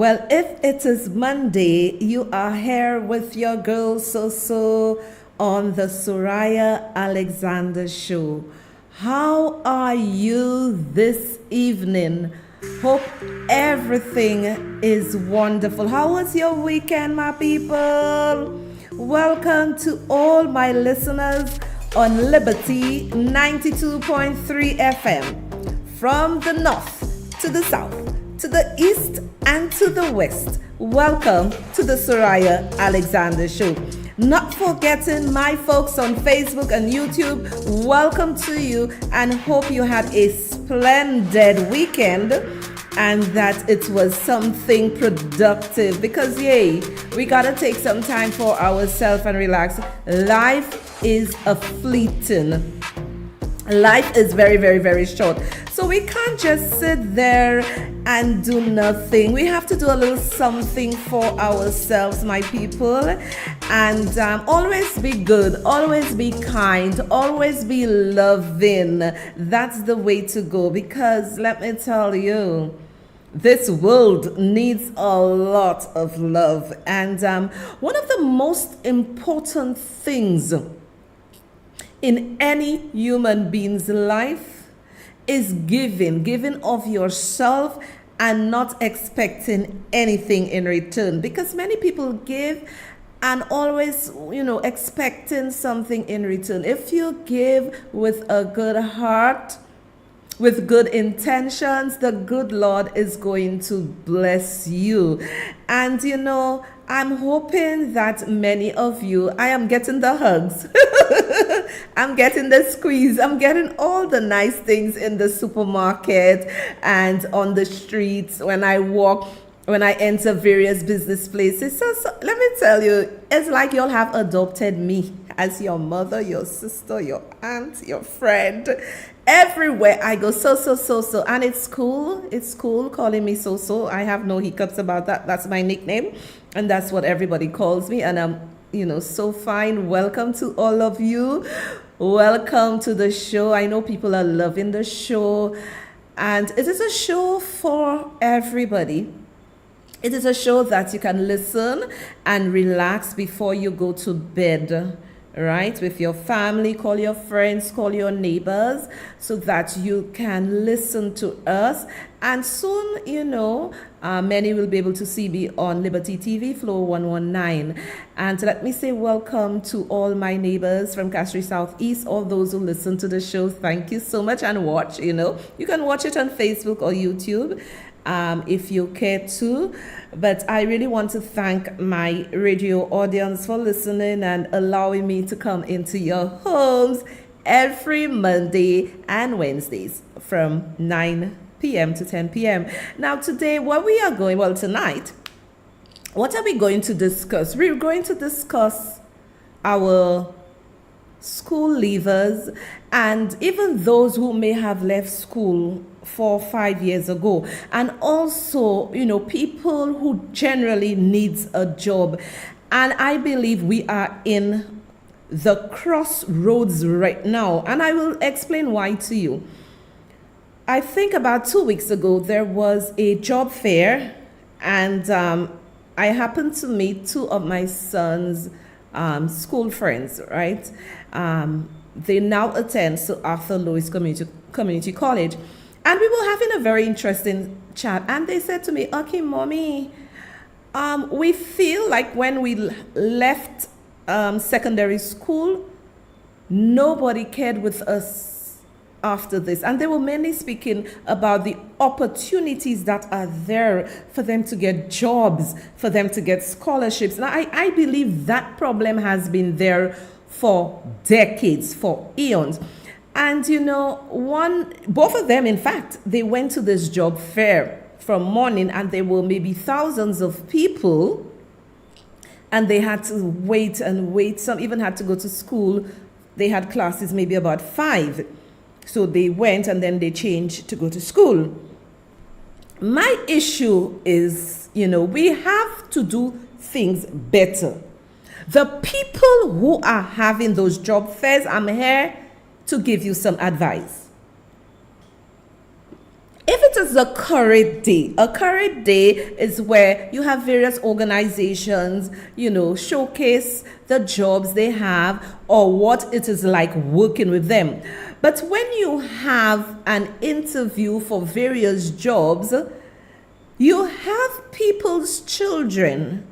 Well, if it is Monday, you are here with your girl So on the Sohria Alexander Show. How are you this evening? Hope everything is wonderful. How was your weekend, my people? Welcome to all my listeners on Liberty 92.3 FM. From the north to the south, to the east and to the west, welcome to the Sohria Alexander Show. Not forgetting my folks on Facebook and YouTube, welcome to you and hope you had a splendid weekend and that it was something productive because we gotta take some time for ourselves and relax. Life is a fleeting. Life is very, very, very short. So we can't just sit there and do nothing. We have to do a little something for ourselves, my people. And always be good, always be kind, always be loving. That's the way to go because let me tell you, this world needs a lot of love. And one of the most important things in any human being's life is giving of yourself and not expecting anything in return, because many people give and always expecting something in return. If you give with a good heart, with good intentions, the good Lord is going to bless you. And I'm hoping that many of you, I am getting the hugs. I'm getting the squeeze. I'm getting all the nice things in the supermarket and on the streets when I walk, when I enter various business places. So let me tell you, it's like you'll have adopted me as your mother, your sister, your aunt, your friend. Everywhere I go, so. And it's cool calling me So. I have no hiccups about that. That's my nickname. And that's what everybody calls me. And I'm, so fine. Welcome to all of you. Welcome to the show. I know people are loving the show. And it is a show for everybody. It is a show that you can listen and relax before you go to bed. Right, with your family, call your friends, call your neighbors, so that you can listen to us. And soon, many will be able to see me on Liberty TV, Flow 119. And let me say welcome to all my neighbors from Castry Southeast, all those who listen to the show. Thank you so much and watch, You can watch it on Facebook or YouTube. If you care to. But I really want to thank my radio audience for listening and allowing me to come into your homes every Monday and Wednesdays from 9 p.m. to 10 p.m. Now today, tonight, what are we going to discuss? We're going to discuss our school leavers and even those who may have left school 4 or 5 years ago, and also people who generally needs a job. And I believe we are in the crossroads right now, and I will explain why to you. I think about 2 weeks ago there was a job fair, and I happened to meet two of my son's school friends, right? They now attend Sir Arthur Lewis Community College. And we were having a very interesting chat. And they said to me, okay, mommy, we feel like when we left secondary school, nobody cared with us after this. And they were mainly speaking about the opportunities that are there for them to get jobs, for them to get scholarships. Now, I believe that problem has been there for decades, for eons. And both of them, in fact, they went to this job fair from morning, and there were maybe thousands of people, and they had to wait and wait. Some even had to go to school. They had classes maybe about 5. So they went and then they changed to go to school. My issue is, we have to do things better. The people who are having those job fairs, I'm here to give you some advice. If it is a career day? A career day is where you have various organizations, showcase the jobs they have or what it is like working with them. But when you have an interview for various jobs, you have people's children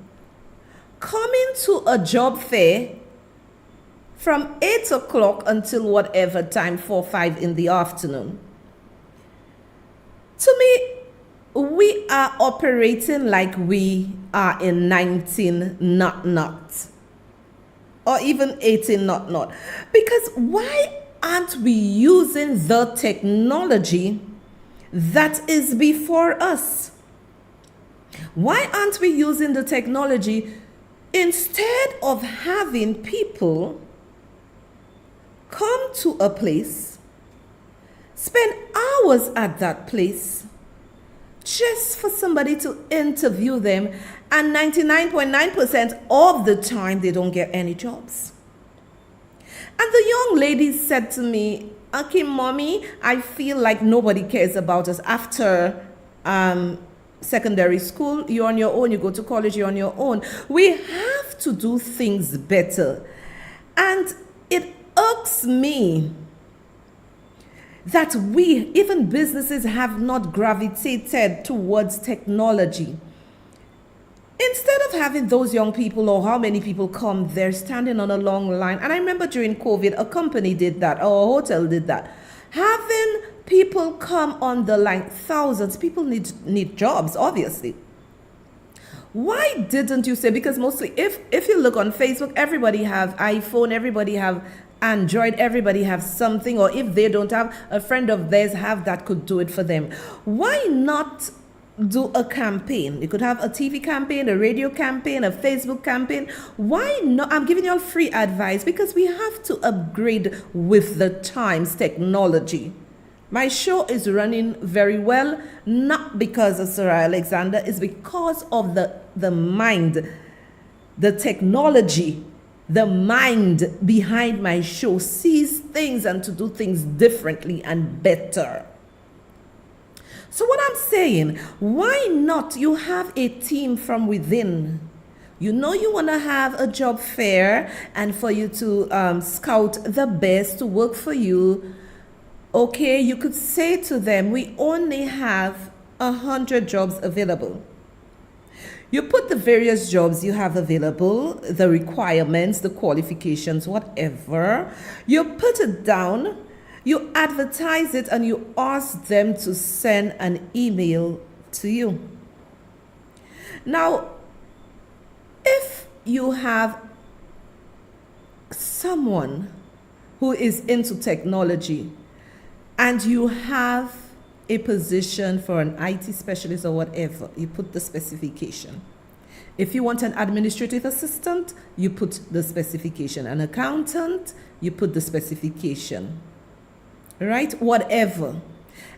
coming to a job fair from 8 o'clock until whatever time, 4, 5 in the afternoon. To me, we are operating like we are in 19 not, or even 18 not. Because why aren't we using the technology that is before us? Why aren't we using the technology instead of having people come to a place, spend hours at that place just for somebody to interview them, and 99.9% of the time they don't get any jobs? And the young lady said to me, okay, mommy, I feel like nobody cares about us after secondary school. You're on your own. You go to college, you're on your own. We have to do things better. And it irks me that we, even businesses, have not gravitated towards technology. Instead of having those young people, or how many people come, they're standing on a long line. And I remember during COVID, a company did that, or a hotel did that. Having people come on the line, thousands, people need jobs, obviously. Why didn't you say, because mostly if you look on Facebook, everybody have iPhone, everybody have Android, everybody have something, or if they don't have, a friend of theirs have that could do it for them. Why not do a campaign? You could have a TV campaign, a radio campaign, a Facebook campaign. Why not? I'm giving you all free advice because we have to upgrade with the times, technology. My show is running very well, not because of Sohria Alexander, it's because of the mind, the technology, the mind behind my show sees things and to do things differently and better. So what I'm saying, why not you have a team from within? You want to have a job fair and for you to scout the best to work for you. Okay, you could say to them, we only have 100 jobs available. You put the various jobs you have available, the requirements, the qualifications, whatever. You put it down, you advertise it, and you ask them to send an email to you. Now, if you have someone who is into technology and you have a position for an IT specialist or whatever, you put the specification. If you want an administrative assistant, you put the specification. An accountant, you put the specification. Right? Whatever.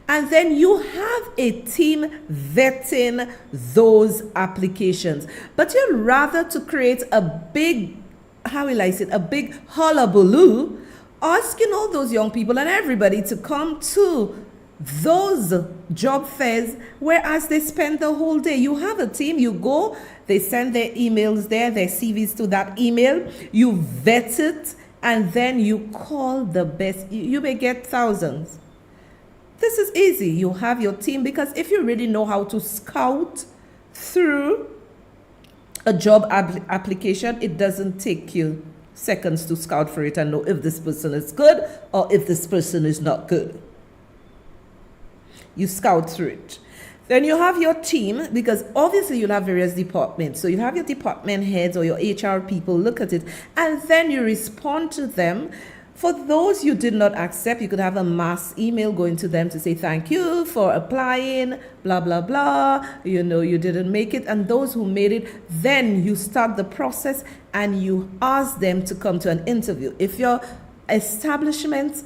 And then you have a team vetting those applications. But you'd rather to create a big, a big hullabaloo, asking all those young people and everybody to come to those job fairs, whereas they spend the whole day. You have a team, you go, they send their emails there, their CVs to that email, you vet it, and then you call the best. You may get thousands. This is easy. You have your team, because if you really know how to scout through a job application, it doesn't take you seconds to scout for it and know if this person is good or if this person is not good. You scout through it. Then you have your team, because obviously you'll have various departments. So you have your department heads or your HR people look at it, and then you respond to them. For those you did not accept, you could have a mass email going to them to say thank you for applying, blah, blah, blah. You didn't make it. And those who made it, then you start the process and you ask them to come to an interview. If your establishment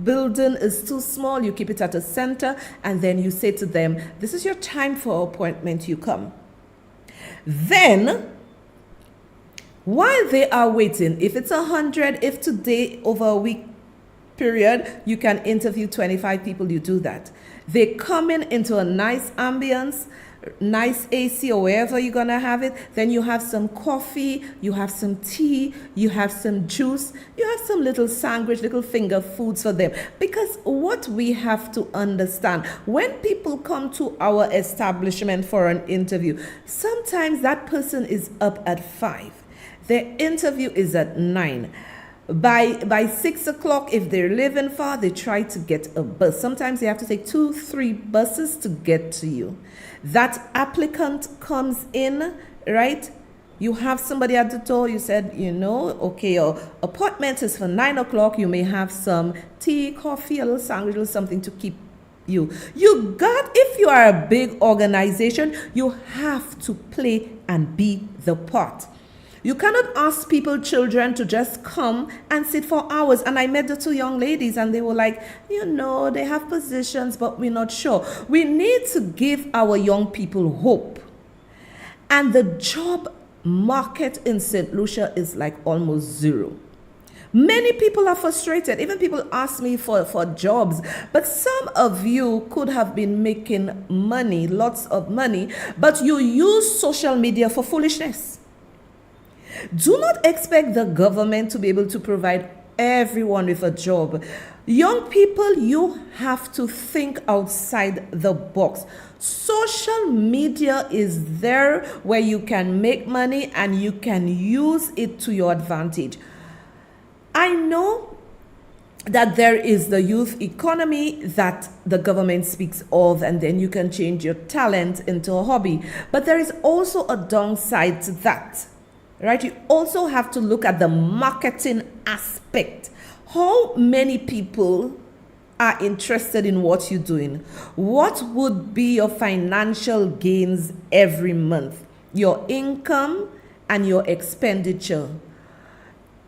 building is too small, you keep it at a center, and then you say to them, this is your time for appointment, you come. Then, while they are waiting, if it's 100, if today over a week period, you can interview 25 people, you do that. They come into a nice ambience, nice AC or wherever you're gonna have it. Then you have some coffee, you have some tea, you have some juice, you have some little sandwich, little finger foods for them. Because what we have to understand, when people come to our establishment for an interview, sometimes that person is up at 5. Their interview is at 9. By 6 o'clock, if they're living far, they try to get a bus. Sometimes they have to take 2-3 buses to get to you. That applicant comes in, right? You have somebody at the door. You said, okay, your appointment is for 9 o'clock. You may have some tea, coffee, a little sandwich, or something to keep you. If you are a big organization, you have to play and be the part. You cannot ask children to just come and sit for hours. And I met the 2 young ladies and they were like, they have positions, but we're not sure. We need to give our young people hope. And the job market in St. Lucia is like almost zero. Many people are frustrated. Even people ask me for jobs. But some of you could have been making money, lots of money, but you use social media for foolishness. Do not expect the government to be able to provide everyone with a job. Young people, you have to think outside the box. Social media is there where you can make money and you can use it to your advantage. I know that there is the youth economy that the government speaks of, and then you can change your talent into a hobby. But there is also a downside to that. Right? You also have to look at the marketing aspect. How many people are interested in what you're doing? What would be your financial gains every month? Your income and your expenditure.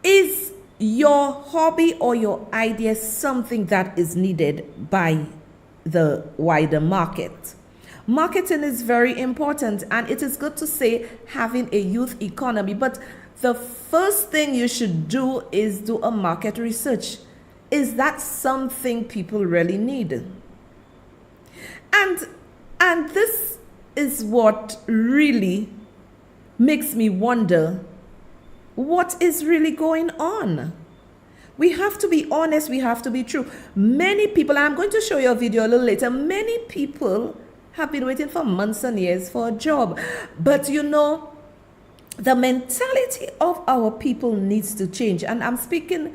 Is your hobby or your idea something that is needed by the wider market? Marketing is very important, and it is good to say having a youth economy, but the first thing you should do is do a market research. Is that something people really need? And this is what really makes me wonder, what is really going on? We have to be honest, we have to be true. Many people, and I'm going to show you a video a little later, many people have been waiting for months and years for a job. But the mentality of our people needs to change. And I'm speaking,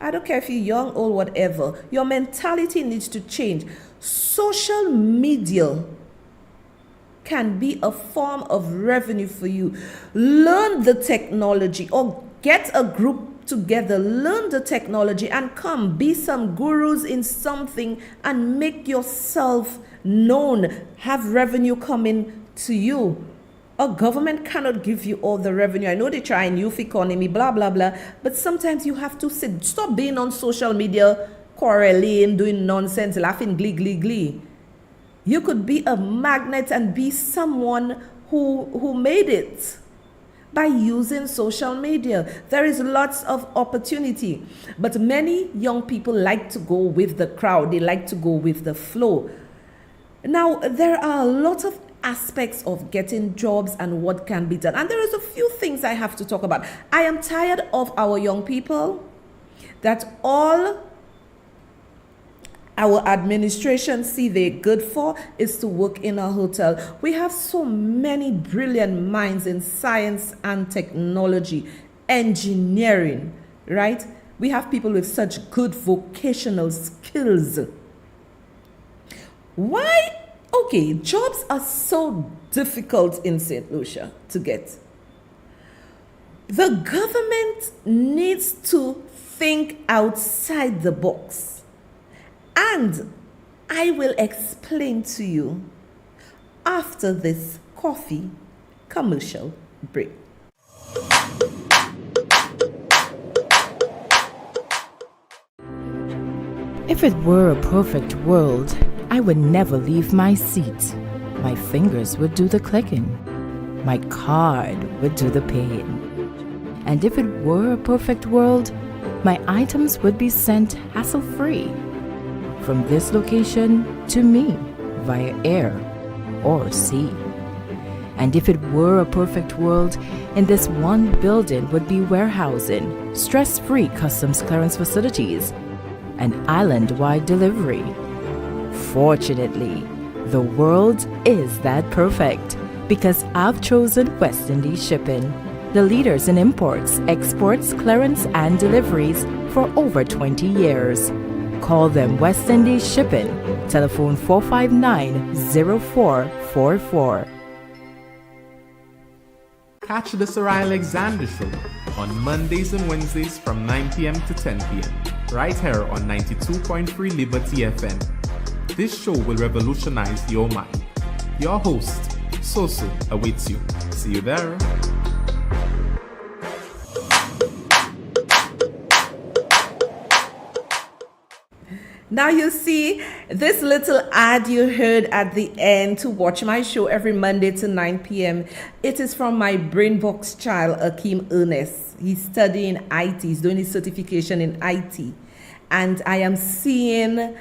I don't care if you're young, old, whatever. Your mentality needs to change. Social media can be a form of revenue for you. Learn the technology, or get a group together, learn the technology, and come be some gurus in something and make yourself known, have revenue coming to you. A government cannot give you all the revenue. I know they try in youth economy, blah, blah, blah, but sometimes you have to stop being on social media, quarreling, doing nonsense, laughing, glee. You could be a magnet and be someone who made it by using social media. There is lots of opportunity, but many young people like to go with the crowd. They like to go with the flow. Now, there are a lot of aspects of getting jobs and what can be done. And there is a few things I have to talk about. I am tired of our young people that all our administration see they're good for is to work in a hotel. We have so many brilliant minds in science and technology, engineering, right? We have people with such good vocational skills. Why? Okay, jobs are so difficult in St. Lucia to get. The government needs to think outside the box. And I will explain to you after this coffee commercial break. If it were a perfect world, I would never leave my seat. My fingers would do the clicking. My card would do the paying. And if it were a perfect world, My items would be sent hassle-free from this location to me via air or sea. And if it were a perfect world, in this one building would be warehousing, stress-free customs clearance facilities, and island-wide delivery. Fortunately, the world is that perfect because I've chosen West Indies Shipping, the leaders in imports, exports, clearance, and deliveries for over 20 years. Call them West Indies Shipping, telephone 459-0444. Catch the Sohria Alexander Show on Mondays and Wednesdays from 9 p.m. to 10 p.m. right here on 92.3 Liberty FM. This show will revolutionize your mind. Your host, Soso, awaits you. See you there. Now you see, this little ad you heard at the end to watch my show every Monday to 9 p.m. It is from my brainbox child, Akeem Ernest. He's studying IT. He's doing his certification in IT. And I am seeing,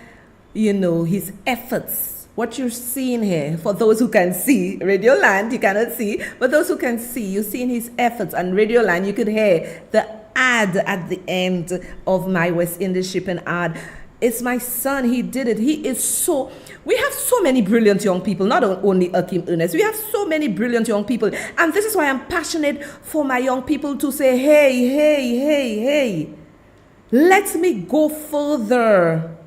his efforts. What you're seeing here, for those who can see, Radio Land, you cannot see, but those who can see, you're seeing his efforts. And Radio Land, you could hear the ad at the end of my West Indies Shipping ad. It's my son. He did it. We have so many brilliant young people, not only Akeem Ernest. We have so many brilliant young people. And this is why I'm passionate for my young people to say, hey, let me go further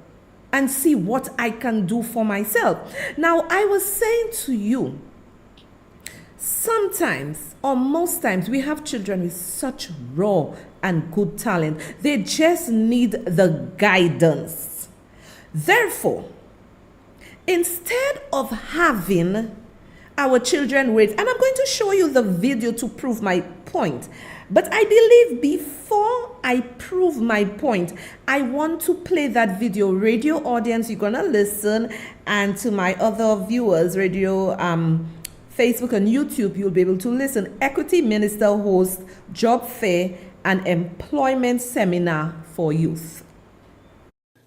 and see what I can do for myself. Now, I was saying to you, sometimes or most times we have children with such raw and good talent. They just need the guidance. Therefore, instead of having our children wait, and I'm going to show you the video to prove my point, but I believe before I prove my point, I want to play that video. Radio audience, you're gonna listen, and to my other viewers, radio Facebook and YouTube, you'll be able to listen. Equity Minister hosts job fair and employment seminar for youth.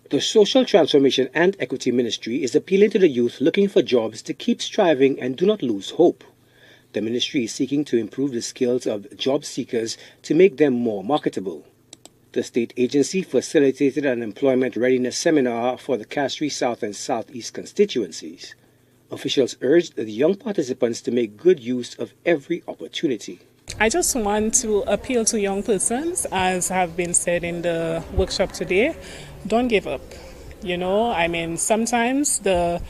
The Social Transformation and Equity Ministry is appealing to the youth looking for jobs to keep striving and do not lose hope. The ministry is seeking to improve the skills of job seekers to make them more marketable. The state agency facilitated an employment readiness seminar for the Castries South and Southeast constituencies. Officials urged the young participants to make good use of every opportunity. I just want to appeal to young persons, as have been said in the workshop today. Don't give up. Sometimes the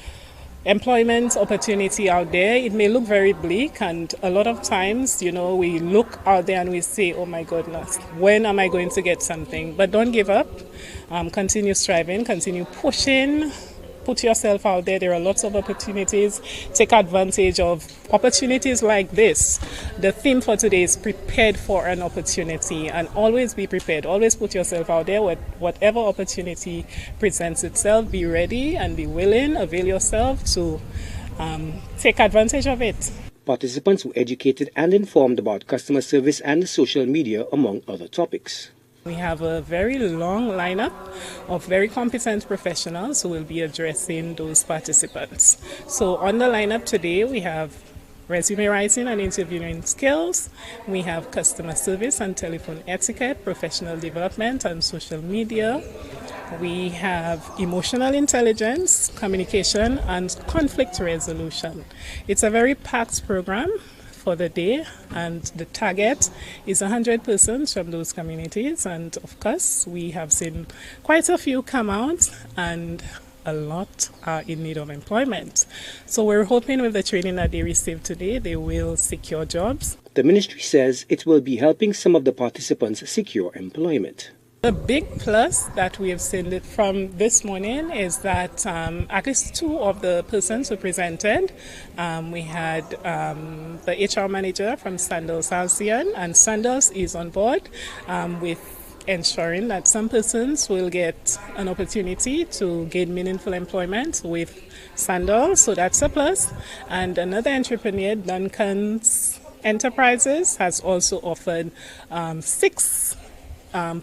employment opportunity out there, it may look very bleak, and a lot of times, we look out there and we say, oh my goodness, when am I going to get something? But don't give up. Continue striving, continue pushing. Put yourself out there. There are lots of opportunities. Take advantage of opportunities like this. The theme for today is prepared for an opportunity, and always be prepared. Always put yourself out there. Whatever opportunity presents itself, be ready and be willing. Avail yourself to take advantage of it. Participants were educated and informed about customer service and social media, among other topics. We have a very long lineup of very competent professionals who will be addressing those participants. So on the lineup today, we have resume writing and interviewing skills. We have customer service and telephone etiquette, professional development and social media. We have emotional intelligence, communication, and conflict resolution. It's a very packed program for the day, and the target is 100 persons from those communities, and of course we have seen quite a few come out, and a lot are in need of employment. So we're hoping with the training that they receive today, they will secure jobs. The ministry says it will be helping some of the participants secure employment. The big plus that we have seen from this morning is that at least two of the persons who presented, we had the HR manager from Sandals ASEAN, and Sandals is on board with ensuring that some persons will get an opportunity to gain meaningful employment with Sandals, so that's a plus. And another entrepreneur, Duncan's Enterprises, has also offered 6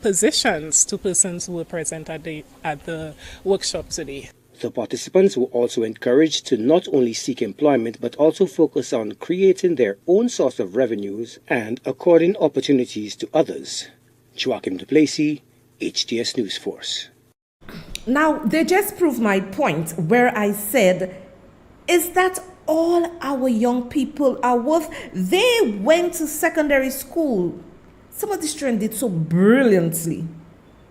positions to persons who were present at the workshop today. The participants were also encouraged to not only seek employment but also focus on creating their own source of revenues and according opportunities to others. Joachim Duplessis, HTS News Force. Now, they just proved my point where I said, is that all our young people are worth? They went to secondary school. Some of the students did so brilliantly.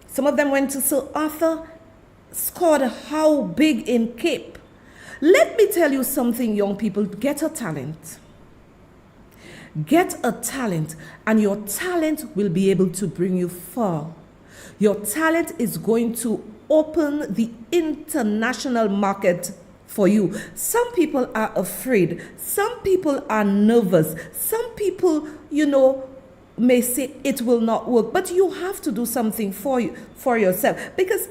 Some of them went to Sir Arthur, scored how big in Cape. Let me tell you something, young people. Get a talent. Get a talent, and your talent will be able to bring you far. Your talent is going to open the international market for you. Some people are afraid. Some people are nervous. Some people, may say it will not work. But you have to do something for yourself. Because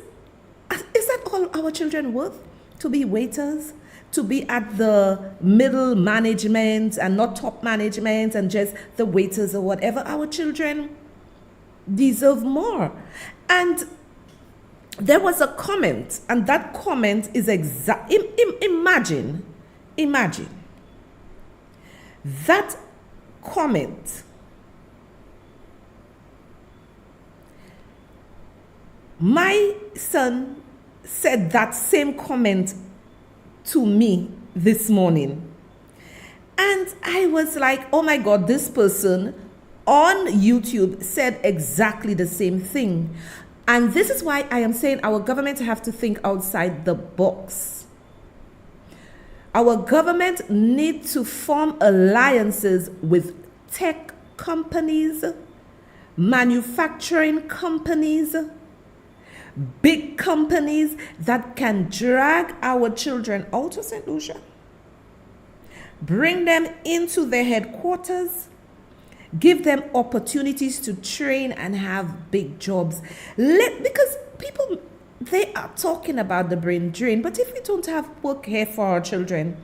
is that all our children worth? To be waiters? To be at the middle management and not top management and just the waiters or whatever? Our children deserve more. And there was a comment, and that comment is imagine that comment. My son said that same comment to me this morning. And I was like, oh my God, this person on YouTube said exactly the same thing. And this is why I am saying our government have to think outside the box. Our government needs to form alliances with tech companies, manufacturing companies, big companies that can drag our children out of St. Lucia, bring them into their headquarters, give them opportunities to train and have big jobs. Because people, they are talking about the brain drain, but if we don't have work here for our children,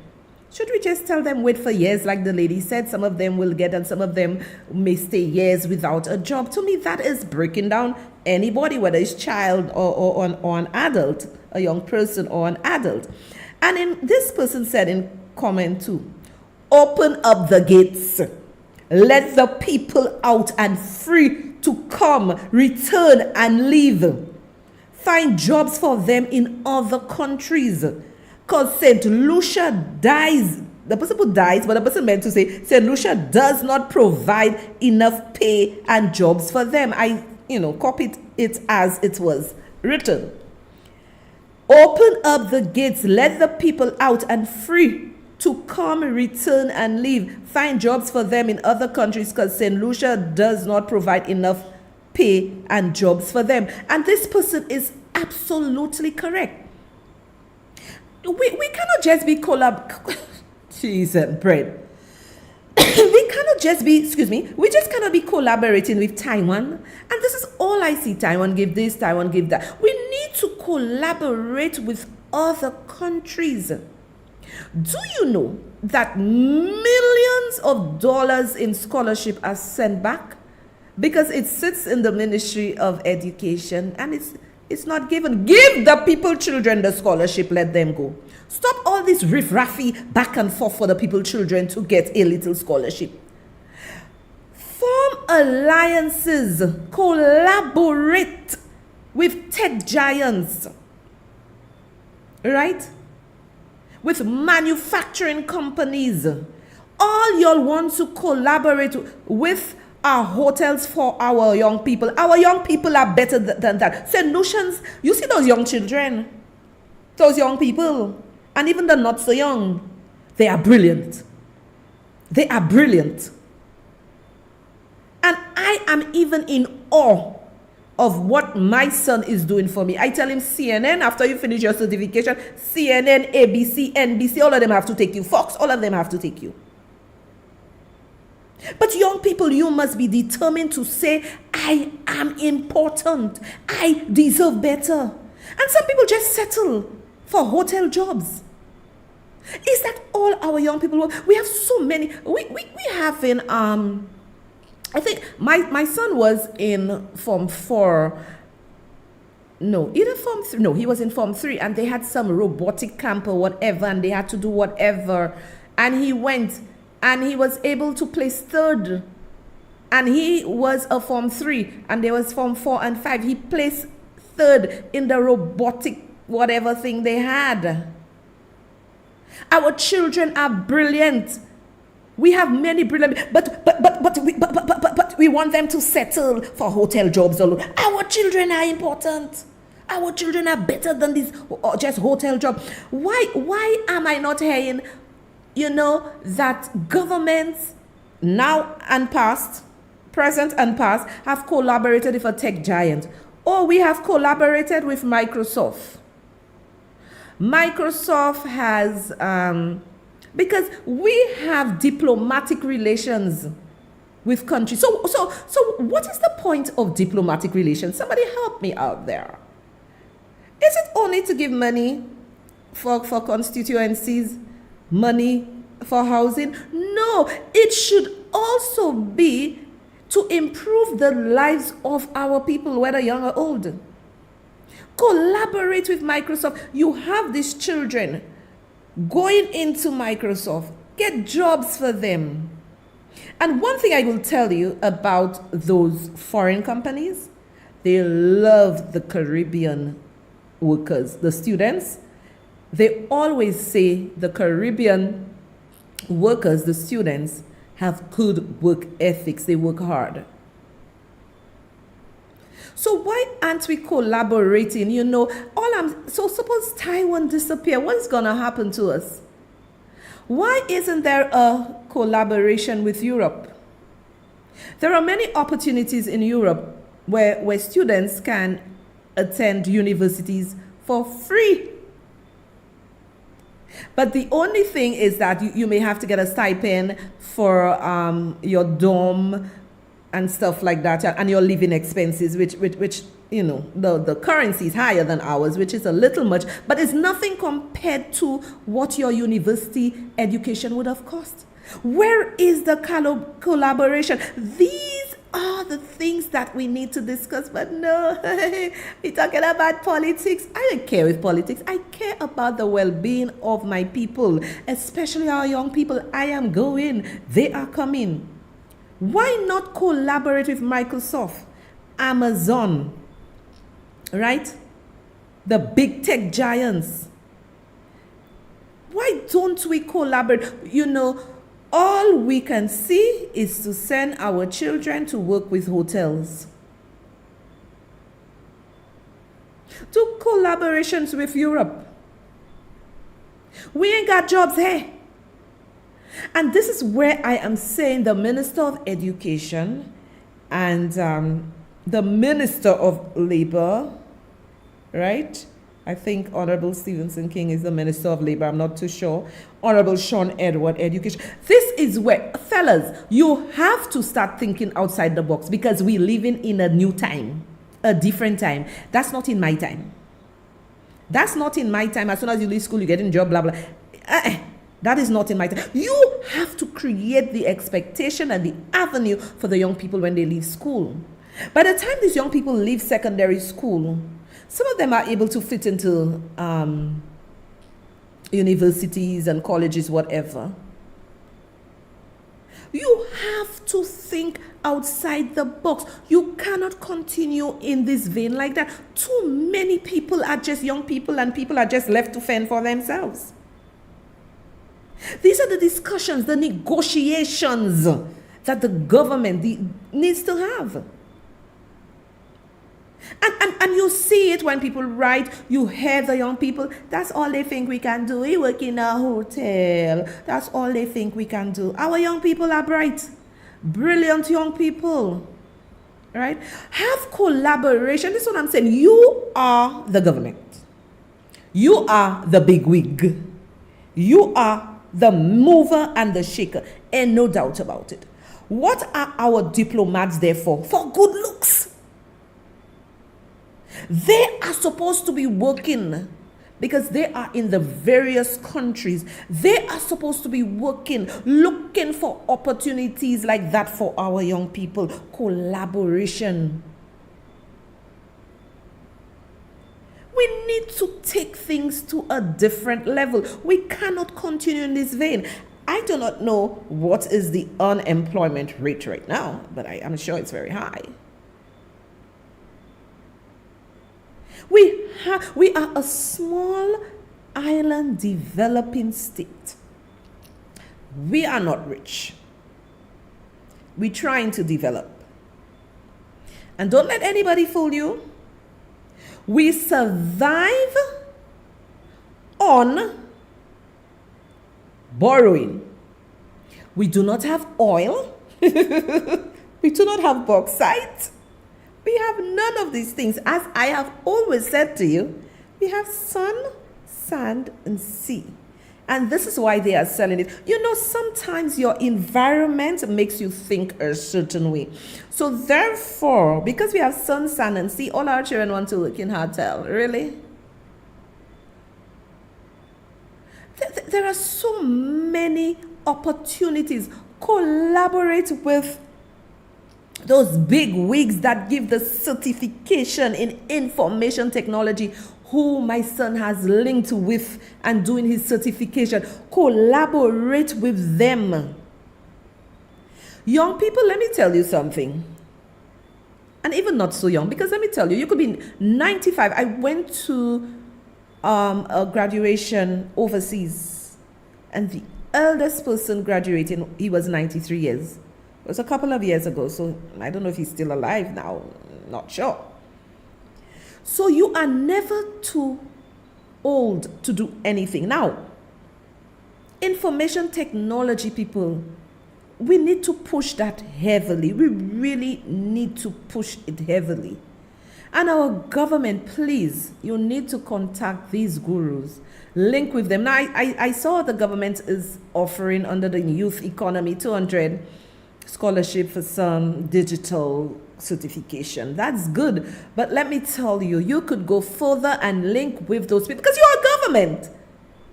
should we just tell them wait for years, like the lady said? Some of them will get and some of them may stay years without a job. To me, that is breaking down anybody, whether it's child or an adult, a young person or an adult. And this person said in comment too, open up the gates. Let the people out and free to come, return and leave. Find jobs for them in other countries. Because St. Lucia dies. The person who dies, but the person meant to say St. Lucia does not provide enough pay and jobs for them. I, copied it as it was written. Open up the gates. Let the people out and free to come, return, and leave. Find jobs for them in other countries because St. Lucia does not provide enough pay and jobs for them. And this person is absolutely correct. We cannot just be cheese and bread. We cannot just be, we just cannot be collaborating with Taiwan. And this is all I see. Taiwan give this, Taiwan give that. We need to collaborate with other countries. Do you know that millions of dollars in scholarship are sent back? Because it sits in the Ministry of Education and it's not given. Give the people children the scholarship, let them go. Stop all this riff-raffy back and forth for the people children to get a little scholarship. Form alliances, collaborate with tech giants, right? With manufacturing companies. All y'all want to collaborate with our hotels for our young people. Our young people are better than that. St. Lucians, you see those young children, those young people, and even the not so young, they are brilliant. They are brilliant. And I am even in awe of what my son is doing for me. I tell him CNN, after you finish your certification, CNN, ABC, NBC, all of them have to take you. Fox, all of them have to take you. But young people, you must be determined to say, I am important. I deserve better. And some people just settle for hotel jobs. Is that all our young people want? We have so many. We have in I think my son was in Form 4. No, either Form 3. No, he was in Form 3, and they had some robotic camp or whatever, and they had to do whatever. And he went, and he was able to place third. And he was a Form 3, and there was Form 4 and 5. He placed third in the robotic whatever thing they had. Our children are brilliant. We have many brilliant, but we want them to settle for hotel jobs alone. Our children are important. Our children are better than this just hotel job. Why am I not hearing, that governments now and past, present and past, have collaborated with a tech giant? Or we have collaborated with Microsoft. Microsoft has, because we have diplomatic relations with countries. So what is the point of diplomatic relations? Somebody help me out there. Is it only to give money for constituencies, money for housing? No, it should also be to improve the lives of our people, whether young or old. Collaborate with Microsoft. You have these children going into Microsoft. Get jobs for them. And one thing I will tell you about those foreign companies, they love the Caribbean workers, the students. They always say the Caribbean workers, the students, have good work ethics. They work hard. So why aren't we collaborating? So suppose Taiwan disappear, what's going to happen to us? Why isn't there a collaboration with Europe? There are many opportunities in Europe where students can attend universities for free. But the only thing is that you may have to get a stipend for your dorm and stuff like that, and your living expenses, which the currency is higher than ours, which is a little much, but it's nothing compared to what your university education would have cost. Where is the collaboration? These are the things that we need to discuss, but no, we're talking about politics. I don't care with politics. I care about the well-being of my people, especially our young people. I am going, they are coming. Why not collaborate with Microsoft, Amazon, right? The big tech giants. Why don't we collaborate? All we can see is to send our children to work with hotels. Do collaborations with Europe. We ain't got jobs here. And this is where I am saying the Minister of Education and the Minister of Labor, right? I think Honorable Stevenson King is the Minister of Labor. I'm not too sure. Honorable Sean Edward, Education. This is where, fellas, you have to start thinking outside the box, because we're living in a new time, a different time. That's not in my time. That's not in my time. As soon as you leave school, you get a job, blah, blah. That is not in my time. You have to create the expectation and the avenue for the young people when they leave school. By the time these young people leave secondary school, some of them are able to fit into universities and colleges, whatever. You have to think outside the box. You cannot continue in this vein like that. Too many people are just young people, and people are just left to fend for themselves. These are the discussions, the negotiations that the government needs to have. And you see it when people write, you hear the young people, that's all they think we can do. We work in a hotel. That's all they think we can do. Our young people are bright, brilliant young people, right? Have collaboration. This is what I'm saying. You are the government. You are the big wig. You are the mover and the shaker, and no doubt about it. What are our diplomats there for? For good looks. They are supposed to be working because they are in the various countries. They are supposed to be working, looking for opportunities like that for our young people. Collaboration. We need to take things to a different level. We cannot continue in this vein. I do not know what is the unemployment rate right now, but I am sure it's very high. We are a small island developing state. We are not rich. We're trying to develop. And don't let anybody fool you. We survive on borrowing. We do not have oil. We do not have bauxite. We have none of these things. As I have always said to you, we have sun, sand, and sea. And this is why they are selling it. You know, sometimes your environment makes you think a certain way. So therefore, because we have sun, sand, and sea, all our children want to work in hotel. Really? There are so many opportunities. Collaborate with those big wigs that give the certification in information technology, who my son has linked with and doing his certification. Collaborate with them. Young people, let me tell you something. And even not so young, because let me tell you, you could be 95. I went to a graduation overseas, and the eldest person graduating, he was 93 years. It was a couple of years ago, so I don't know if he's still alive now. Not sure. So you are never too old to do anything. Now, information technology people, we need to push that heavily. We really need to push it heavily. And our government, please, you need to contact these gurus. Link with them. Now, I saw the government is offering under the youth economy 200 scholarship for some digital certification. That's good. But let me tell you, you could go further and link with those people, because you are government.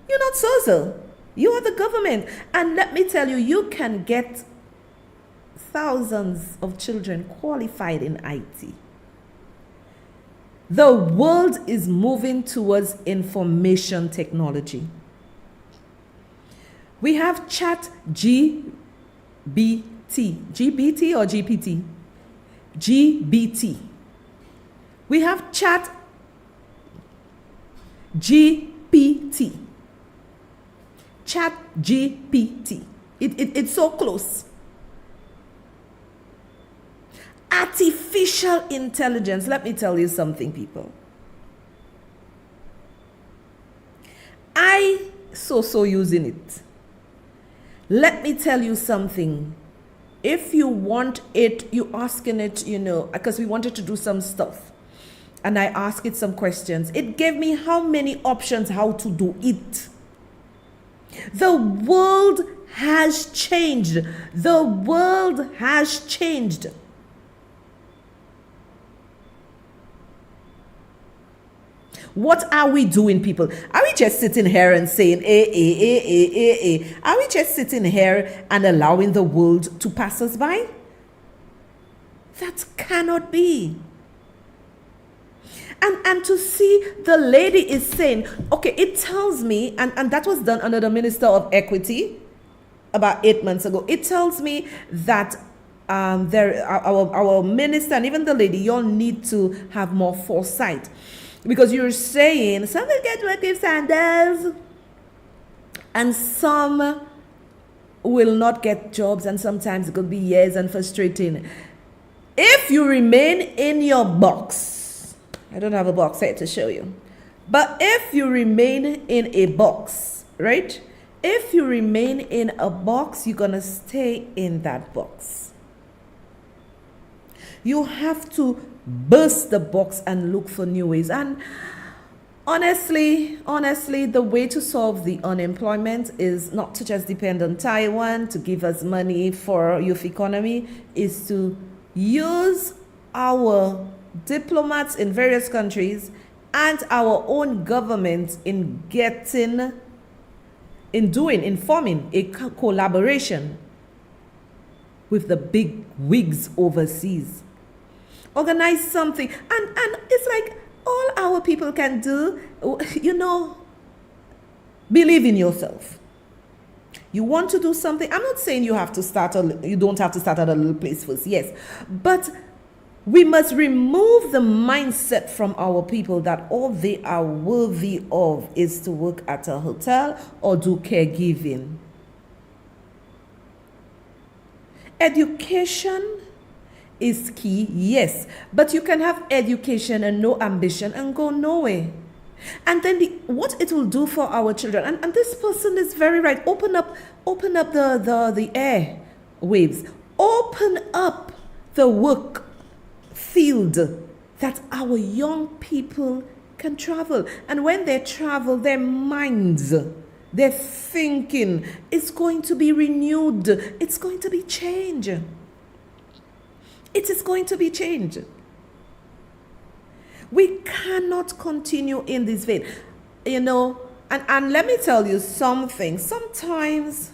You're not so. You are the government. And let me tell you, you can get thousands of children qualified in IT. The world is moving towards information technology. We have chat GBT. GBT or GPT? GBT. We have chat GPT. Chat GPT. It's so close. Artificial intelligence. Let me tell you something, people. I so using it. Let me tell you something. If you want it, you asking it, because we wanted to do some stuff. And I asked it some questions. It gave me how many options how to do it. The world has changed. The world has changed. What are we doing, people? Are we just sitting here and saying, Are we just sitting here and allowing the world to pass us by? That cannot be. And to see the lady is saying, okay, it tells me, and that was done under the Minister of Equity about 8 months ago. It tells me that our minister and even the lady, you all need to have more foresight. Because you're saying some will get work with sandals and some will not get jobs, and sometimes it could be years and frustrating. If you remain in your box, I don't have a box set to show you, but if you remain in a box, right? If you remain in a box, you're going to stay in that box. You have to burst the box and look for new ways. And honestly, the way to solve the unemployment is not to just depend on Taiwan to give us money for youth economy, is to use our diplomats in various countries and our own government in forming a collaboration with the big wigs overseas. Organize something, and it's like all our people can do, believe in yourself. You want to do something. I'm not saying you don't have to start at a little place first, yes, but we must remove the mindset from our people that all they are worthy of is to work at a hotel or do caregiving. Education is key, yes, but you can have education and no ambition and go nowhere. And then what it will do for our children, and this person is very right. Open up the air waves. Open up the work field that our young people can travel. And when they travel, their minds, their thinking is going to be renewed. It's going to be changed. It is going to be changed. We cannot continue in this vein, and let me tell you something. Sometimes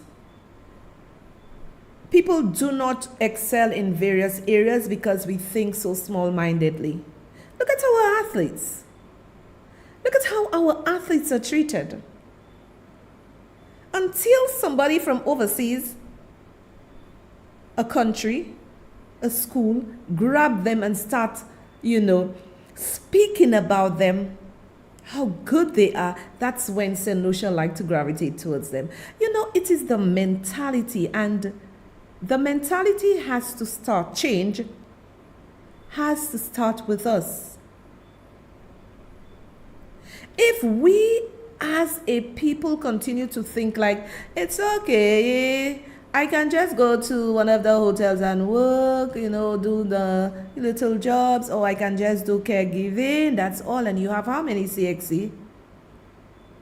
people do not excel in various areas because we think so small-mindedly. Look at our athletes. Look at how our athletes are treated. Until somebody from overseas, a country, a school, grab them and start, speaking about them, how good they are, that's when St. Lucia like to gravitate towards them. It is the mentality, and the mentality has to start, change has to start with us. If we as a people continue to think like, it's okay, I can just go to one of the hotels and work, do the little jobs, or I can just do caregiving, that's all. And you have how many CXC?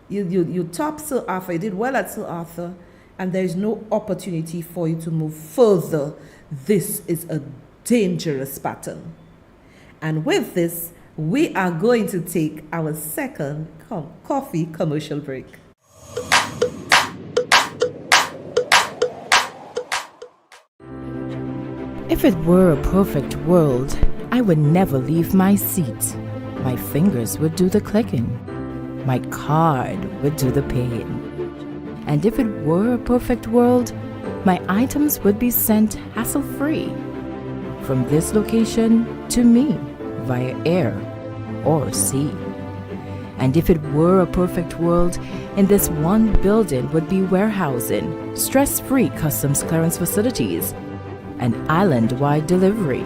You top Sir Arthur, you did well at Sir Arthur, and there is no opportunity for you to move further. This is a dangerous pattern. And with this, we are going to take our second coffee commercial break. If it were a perfect world, I would never leave my seat. My fingers would do the clicking. My card would do the paying. And if it were a perfect world, my items would be sent hassle-free from this location to me via air or sea. And if it were a perfect world, in this one building would be warehousing, stress-free customs clearance facilities, and island-wide delivery.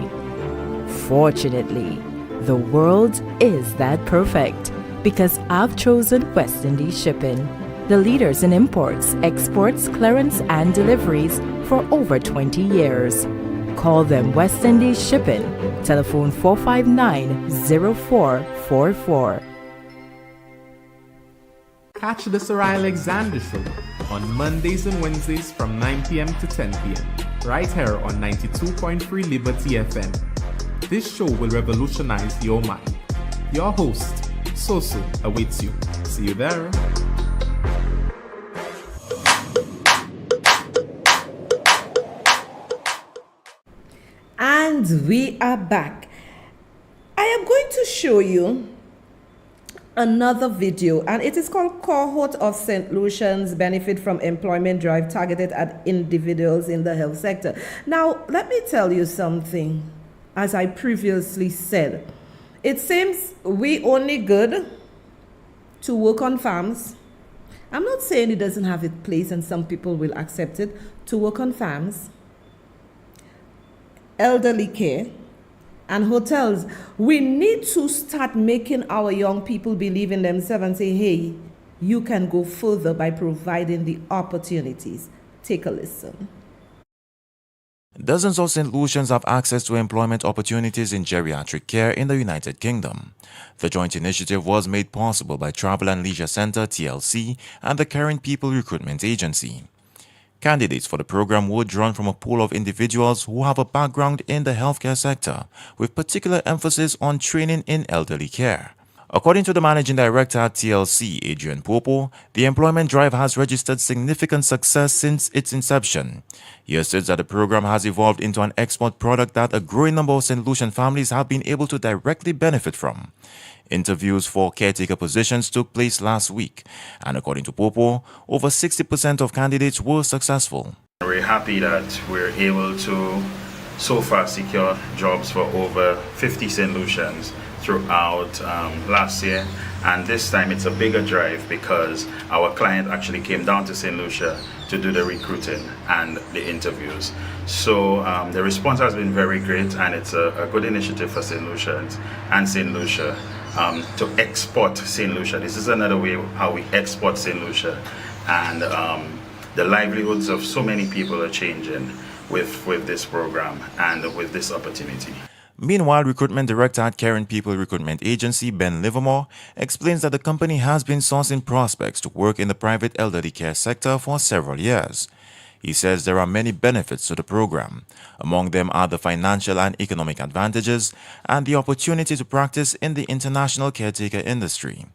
Fortunately, the world is that perfect because I've chosen West Indies Shipping, the leaders in imports, exports, clearance, and deliveries for over 20 years. Call them West Indies Shipping, telephone 459-0444. Catch the Sohria Alexander Show on Mondays and Wednesdays from 9 p.m. to 10 p.m. right here on 92.3 Liberty FM. This show will revolutionize your mind. Your host, Soso, awaits you. See you there. And we are back. I am going to show you another video, and it is called Cohort of St. Lucians Benefit from Employment Drive Targeted at Individuals in the Health Sector. Now, let me tell you something. As I previously said, it seems we only good to work on farms. I'm not saying it doesn't have its place and some people will accept it, to work on farms, elderly care, and hotels. We need to start making our young people believe in themselves and say, hey, you can go further by providing the opportunities. Take a listen. Dozens of St. Lucians have access to employment opportunities in geriatric care in the United Kingdom. The joint initiative was made possible by Travel and Leisure Centre (TLC) and the Caring People Recruitment Agency. Candidates for the program were drawn from a pool of individuals who have a background in the healthcare sector, with particular emphasis on training in elderly care. According to the managing director at TLC, Adrian Popo, the employment drive has registered significant success since its inception. He asserts that the program has evolved into an export product that a growing number of St. Lucian families have been able to directly benefit from. Interviews for caretaker positions took place last week, and according to Popo, over 60% of candidates were successful. We're happy that we're able to so far secure jobs for over 50 St. Lucians throughout last year, and this time it's a bigger drive because our client actually came down to St. Lucia to do the recruiting and the interviews. So the response has been very great, and it's a good initiative for St. Lucians and St. Lucia to export St. Lucia. This is another way how we export St. Lucia, and the livelihoods of so many people are changing with this program and with this opportunity. Meanwhile, Recruitment Director at Caring People Recruitment Agency, Ben Livermore, explains that the company has been sourcing prospects to work in the private elderly care sector for several years. He says there are many benefits to the program. Among them are the financial and economic advantages and the opportunity to practice in the international caretaker industry.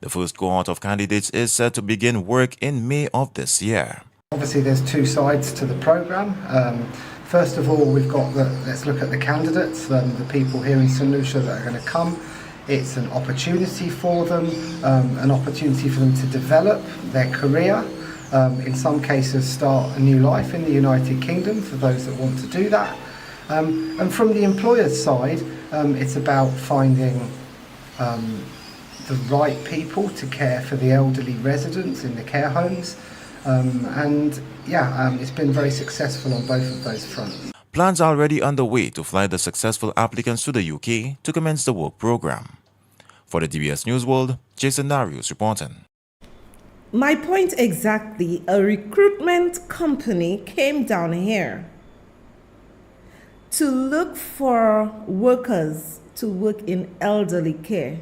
The first cohort of candidates is set to begin work in May of this year. Obviously, there's two sides to the program. First of all, we've got let's look at the candidates, the people here in St. Lucia that are going to come. It's an opportunity for them, an opportunity for them to develop their career, in some cases start a new life in the United Kingdom for those that want to do that. And from the employer's side, it's about finding the right people to care for the elderly residents in the care homes. It's been very successful on both of those fronts. Plans are already underway to fly the successful applicants to the UK to commence the work program. For the DBS News World, Jason Darius reporting. My point exactly, a recruitment company came down here to look for workers to work in elderly care.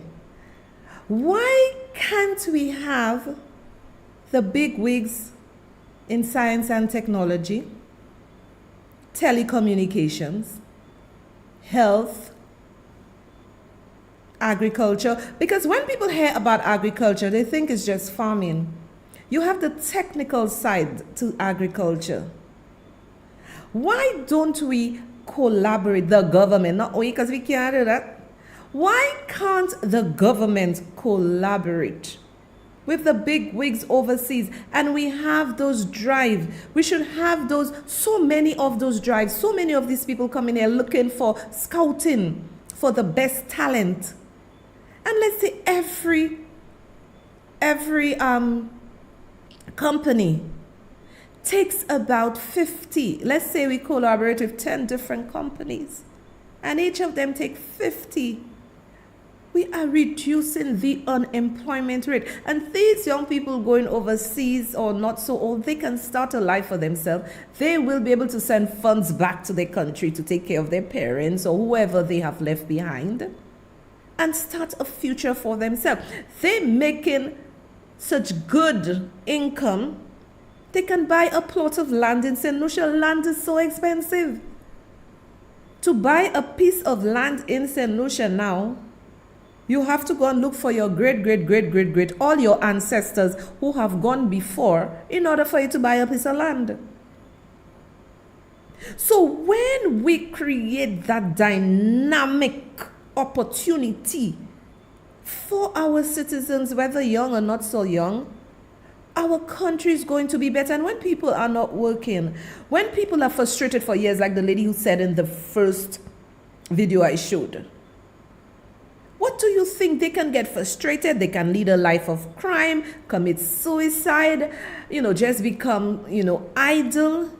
Why can't we have the big wigs in science and technology, telecommunications, health, agriculture? Because when people hear about agriculture, they think it's just farming. You have the technical side to agriculture. Why don't we collaborate, the government, not we, because we can't do that. Why can't the government collaborate with the big wigs overseas? And we have those drives. We should have those, so many of those drives, so many of these people coming here looking for scouting for the best talent. And let's say every company takes about 50. Let's say we collaborate with 10 different companies and each of them take 50. We are reducing the unemployment rate. And these young people going overseas or not so old, they can start a life for themselves. They will be able to send funds back to their country to take care of their parents or whoever they have left behind and start a future for themselves. They're making such good income, they can buy a plot of land in St. Lucia. Land is so expensive. To buy a piece of land in St. Lucia now, you have to go and look for your great, all your ancestors who have gone before in order for you to buy a piece of land. So when we create that dynamic opportunity for our citizens, whether young or not so young, our country is going to be better. And when people are not working, when people are frustrated for years, like the lady who said in the first video I showed, what do you think? They can get frustrated, they can lead a life of crime, commit suicide, just become, idle.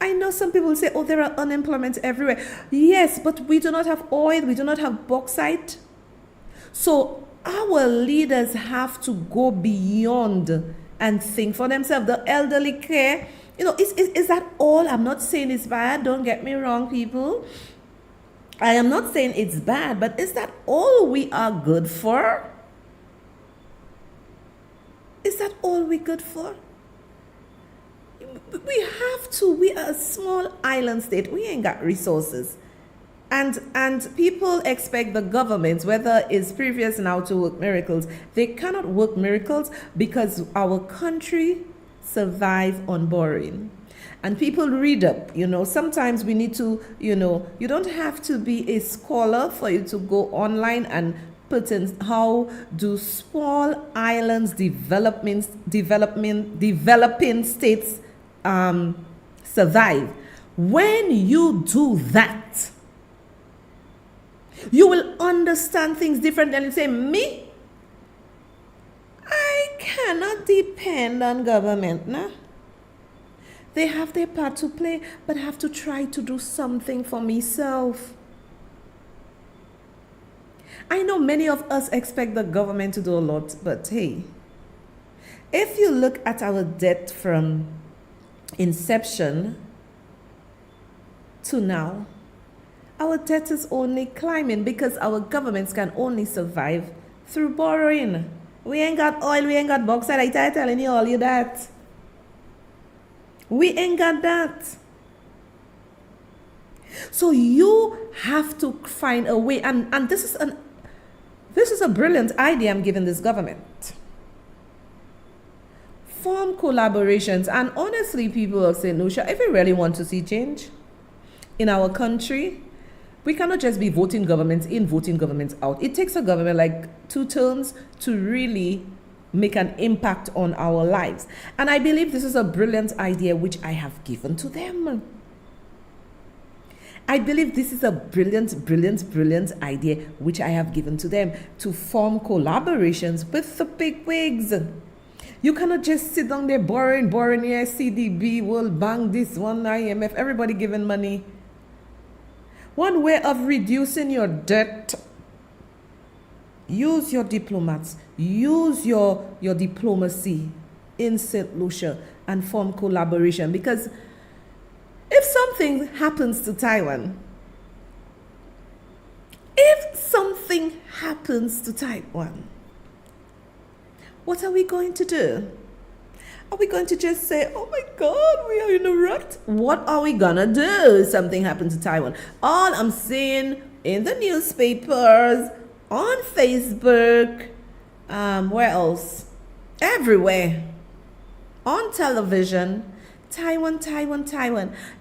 I know some people say, oh, there are unemployment everywhere. Yes, but we do not have oil, we do not have bauxite. So our leaders have to go beyond and think for themselves. The elderly care, is that all? I'm not saying it's bad, don't get me wrong, people. I am not saying it's bad, but is that all we are good for? Is that all we're good for? We have to. We are a small island state. We ain't got resources. And people expect the government, whether it's previous now, to work miracles. They cannot work miracles because our country survives on borrowing. And people read up, sometimes we need to, you don't have to be a scholar for you to go online and put in how do small islands, developing states survive. When you do that, you will understand things different than you say, me, I cannot depend on government, nah. They have their part to play, but I have to try to do something for myself. I know many of us expect the government to do a lot, but hey, if you look at our debt from inception to now, our debt is only climbing because our governments can only survive through borrowing. We ain't got oil, we ain't got bauxite. I telling you all you that. We ain't got that. So you have to find a way, and this is a brilliant idea I'm giving this government. Form collaborations, and honestly, people of St. Lucia, if we really want to see change in our country, we cannot just be voting governments in, voting governments out. It takes a government like 2 terms to really make an impact on our lives. And I believe this is a brilliant idea which I have given to them. I believe this is a brilliant idea which I have given to them, to form collaborations with the big wigs. You cannot just sit down there borrowing here, CDB, World Bank, this one, IMF, everybody giving money. One way of reducing your debt, use your diplomats, use your diplomacy in St. Lucia and form collaboration. Because if something happens to Taiwan, what are we going to do? Are we going to just say, oh my God, we are in a rut? What are we gonna do if something happens to Taiwan? All I'm seeing in the newspapers, on Facebook, where else? Everywhere. On television, Taiwan.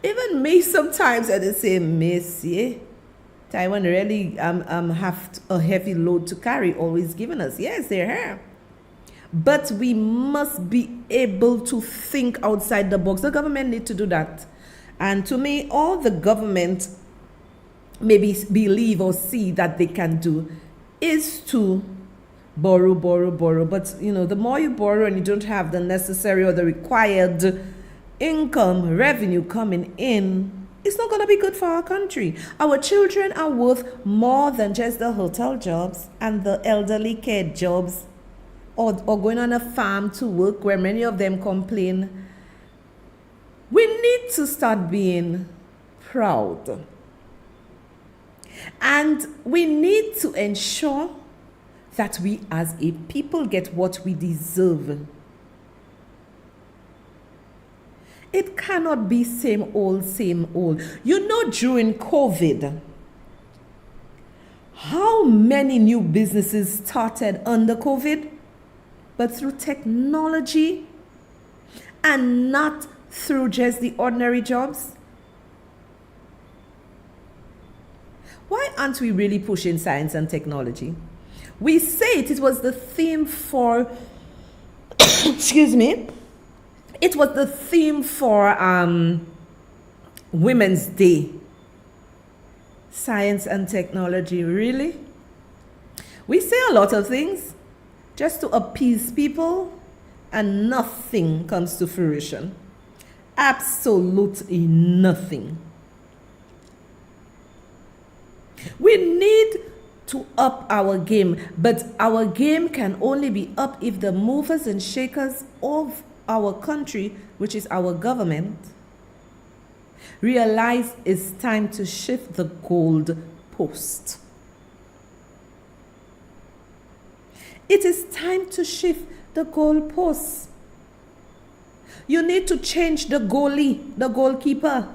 Even me sometimes I just say, Missy, Taiwan really have a heavy load to carry, always giving us. Yes, they're here. But we must be able to think outside the box. The government need to do that. And to me, all the government maybe believe or see that they can do is to borrow. But, the more you borrow and you don't have the necessary or the required income, revenue coming in, it's not going to be good for our country. Our children are worth more than just the hotel jobs and the elderly care jobs, or going on a farm to work where many of them complain. We need to start being proud. And we need to ensure that we as a people get what we deserve. It cannot be same old. During COVID, how many new businesses started under COVID? But through technology and not through just the ordinary jobs? Why aren't we really pushing science and technology? We say it was the theme for, it was the theme for Women's Day. Science and technology, really? We say a lot of things just to appease people, and nothing comes to fruition. Absolutely nothing. We need to up our game, but our game can only be up if the movers and shakers of our country, which is our government, realize it's time to shift the goal post. It is time to shift the goalposts. You need to change the goalie, the goalkeeper.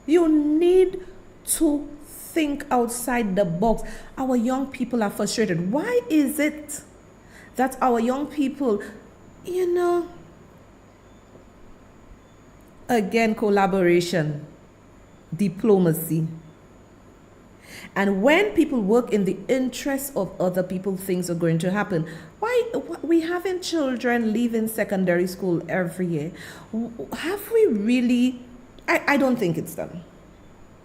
You need to think outside the box. Our young people are frustrated. Why is it that our young people, again, collaboration, diplomacy. And when people work in the interest of other people, things are going to happen. Why we having children leaving secondary school every year? Have we really? I don't think it's done.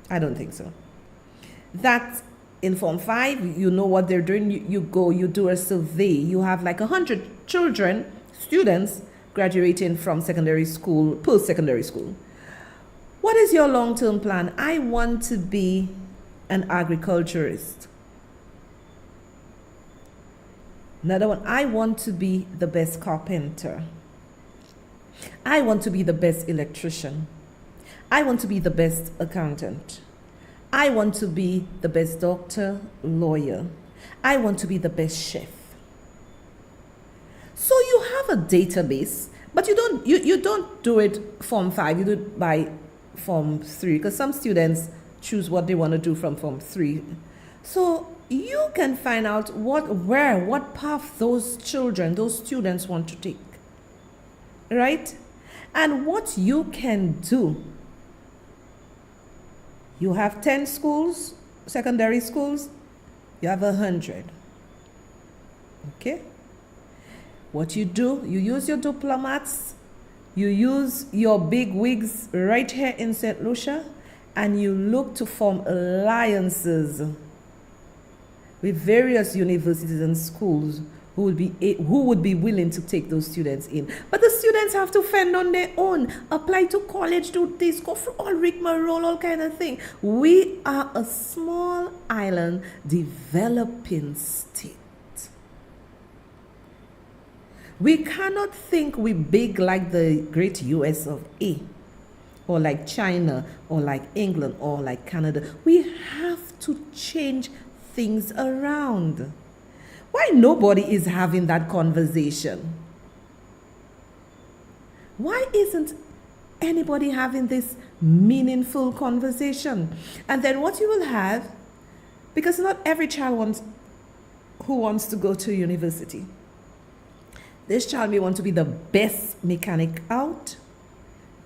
I don't think so. That in Form 5, you know what they're doing. You go, you do a survey. You have like 100 children, students, graduating from secondary school, post-secondary school. What is your long-term plan? I want to be an agriculturist. Another one, I want to be the best carpenter. I want to be the best electrician. I want to be the best accountant. I want to be the best doctor, lawyer. I want to be the best chef. So you have a database, but you don't do it Form 5, you do it by Form 3, because some students choose what they want to do from Form 3. So you can find out what path those children, those students want to take, right? And what you can do. You have 10 schools, secondary schools, you have 100. Okay? What you do, you use your diplomats, you use your big wigs right here in St. Lucia, and you look to form alliances with various universities and schools who would be willing to take those students in. But the students have to fend on their own, apply to college, do this, go through all rigmarole, all kind of thing. We are a small island developing state. We cannot think we're big like the great US of A, or like China, or like England, or like Canada. We have to change things around. Why nobody is having that conversation? Why isn't anybody having this meaningful conversation? And then what you will have, because not every child wants to go to university. This child may want to be the best mechanic out.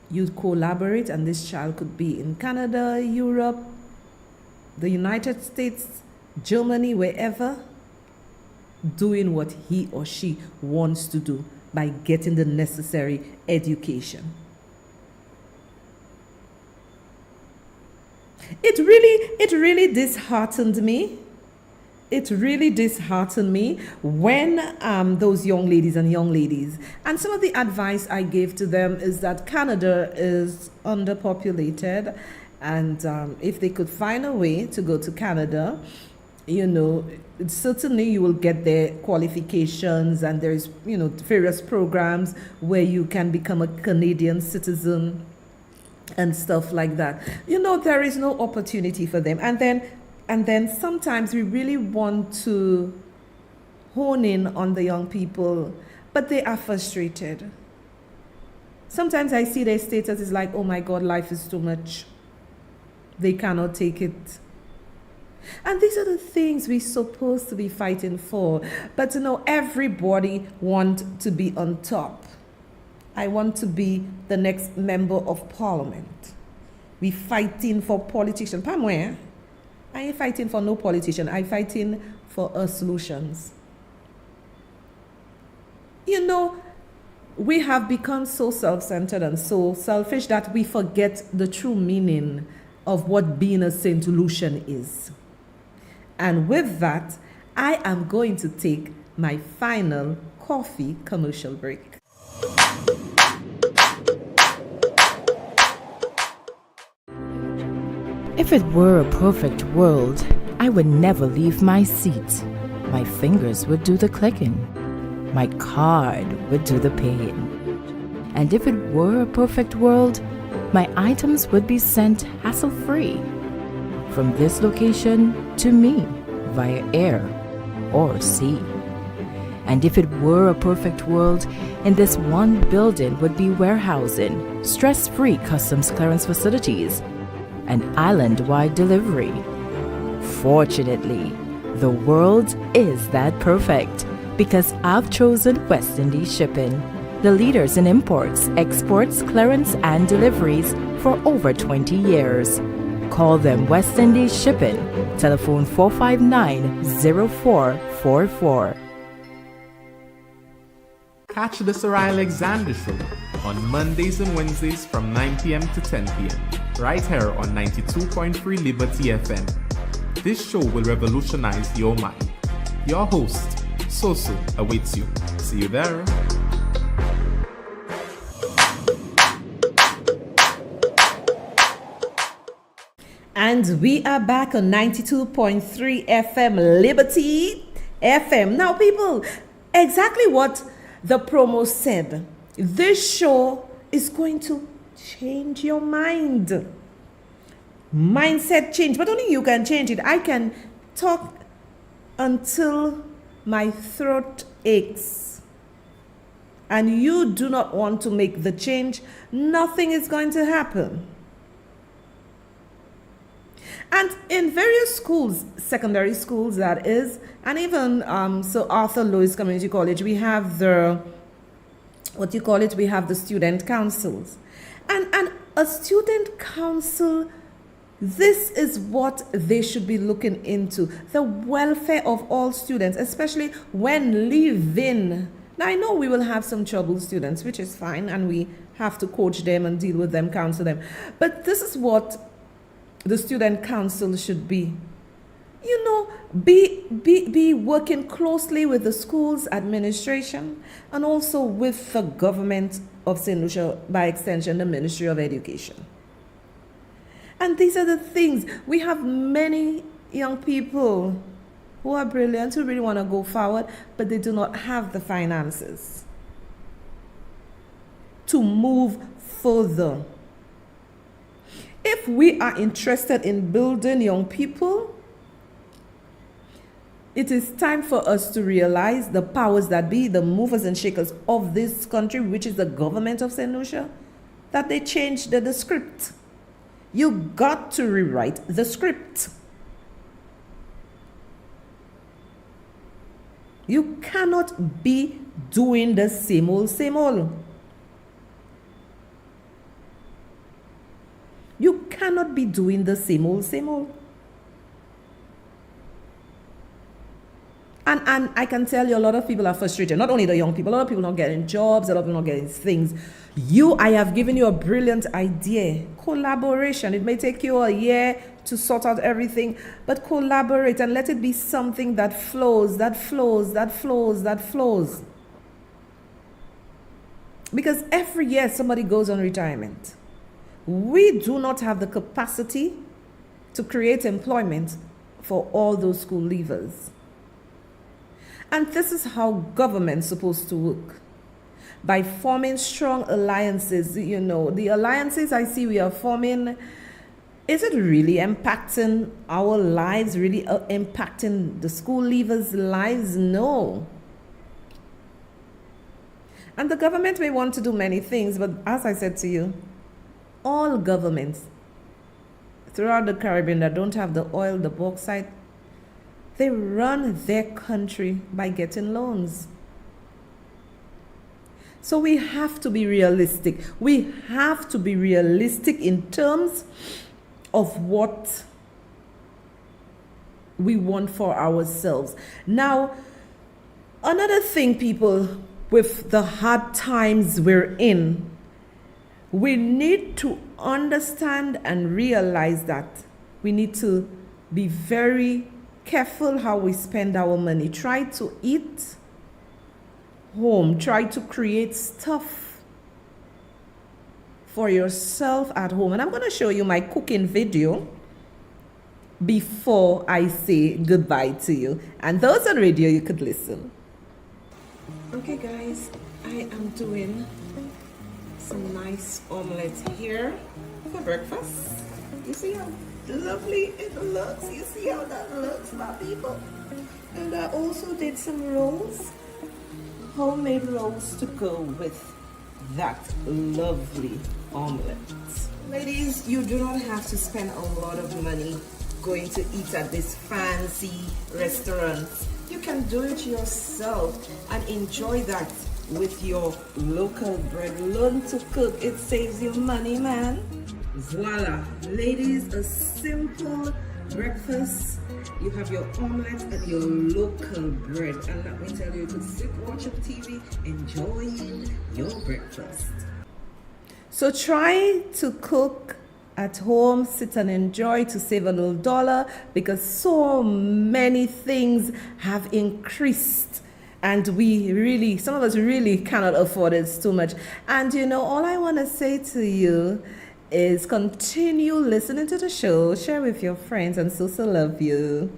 You collaborate, and this child could be in Canada, Europe, the United States, Germany, wherever, doing what he or she wants to do by getting the necessary education. It really disheartened me. It really disheartened me when those young ladies, and some of the advice I gave to them is that Canada is underpopulated, and if they could find a way to go to Canada, certainly you will get their qualifications, and there's, various programs where you can become a Canadian citizen and stuff like that. There is no opportunity for them. And then sometimes we really want to hone in on the young people, but they are frustrated. Sometimes I see their status is like, oh my God, life is too much. They cannot take it. And these are the things we're supposed to be fighting for. But everybody wants to be on top. I want to be the next member of parliament. We're fighting for politicians. I ain't fighting for no politician. I'm fighting for solutions. We have become so self-centered and so selfish that we forget the true meaning of what being a St. Lucian is. And with that, I am going to take my final coffee commercial break. If it were a perfect world, I would never leave my seat. My fingers would do the clicking. My card would do the paying. And if it were a perfect world, my items would be sent hassle-free from this location to me via air or sea. And if it were a perfect world, in this one building would be warehousing, stress-free customs clearance facilities, and island-wide delivery. Fortunately, the world is that perfect because I've chosen West Indies Shipping, the leaders in imports, exports, clearance, and deliveries for over 20 years. Call them West Indies Shipping. Telephone 459-0444. Catch the Sohria Alexander Show on Mondays and Wednesdays from 9 p.m. to 10 p.m. right here on 92.3 Liberty FM. This show will revolutionize your mind. Your host, Soso, awaits you. See you there. And we are back on 92.3 FM Liberty FM. Now, people, exactly what the promo said. This show is going to change your mind. Mindset change, but only you can change it. I can talk until my throat aches. And you do not want to make the change, nothing is going to happen. And in various schools, secondary schools that is, and even Sir Arthur Lewis Community College, we have the, we have the student councils. And a student council, this is what they should be looking into, the welfare of all students, especially when leaving. Now, I know we will have some troubled students, which is fine, and we have to coach them and deal with them, counsel them. But this is what the student council should be. You know, be working closely with the school's administration and also with the government of St. Lucia, by extension, the Ministry of Education. And these are the things. We have many young people who are brilliant, who really want to go forward, but they do not have the finances to move further. If we are interested in building young people, it is time for us to realize the powers that be, the movers and shakers of this country, which is the government of St. Lucia, that they change the script. You got to rewrite the script. You cannot be doing the same old, same old. You cannot be doing the same old, same old. And I can tell you a lot of people are frustrated. Not only the young people, a lot of people not getting jobs, a lot of people not getting things. I have given you a brilliant idea. Collaboration. It may take you a year to sort out everything, but collaborate and let it be something that flows, that flows, that flows, that flows. Because every year somebody goes on retirement. We do not have the capacity to create employment for all those school leavers. And this is how government's supposed to work. By forming strong alliances, you know, the alliances I see we are forming, is it really impacting our lives, really impacting the school leavers' lives? No. And the government may want to do many things, but as I said to you, all governments throughout the Caribbean that don't have the oil, the bauxite, they run their country by getting loans. So we have to be realistic. We have to be realistic in terms of what we want for ourselves. Now, another thing, people, with the hard times we're in, we need to understand and realize that we need to be very careful how we spend our money. Try to eat home. Try to create stuff for yourself at home. And I'm going to show you my cooking video before I say goodbye to you. And those on radio, you could listen. Okay, guys, I am doing some nice omelette here for breakfast. You see how lovely it looks? You see how that looks, my people? And I also did some rolls, homemade rolls to go with that lovely omelette. Ladies, you do not have to spend a lot of money going to eat at these fancy restaurants. You can do it yourself and enjoy that with your local bread. Learn to cook, it saves you money, man. Voila, ladies, a simple breakfast. You have your omelette and your local bread, and let me tell you, you could sit watching TV enjoying your breakfast. So try to cook at home, sit and enjoy to save a little dollar, because so many things have increased and some of us really cannot afford it too much. And you know, all I want to say to you is continue listening to the show, share with your friends, and so love you.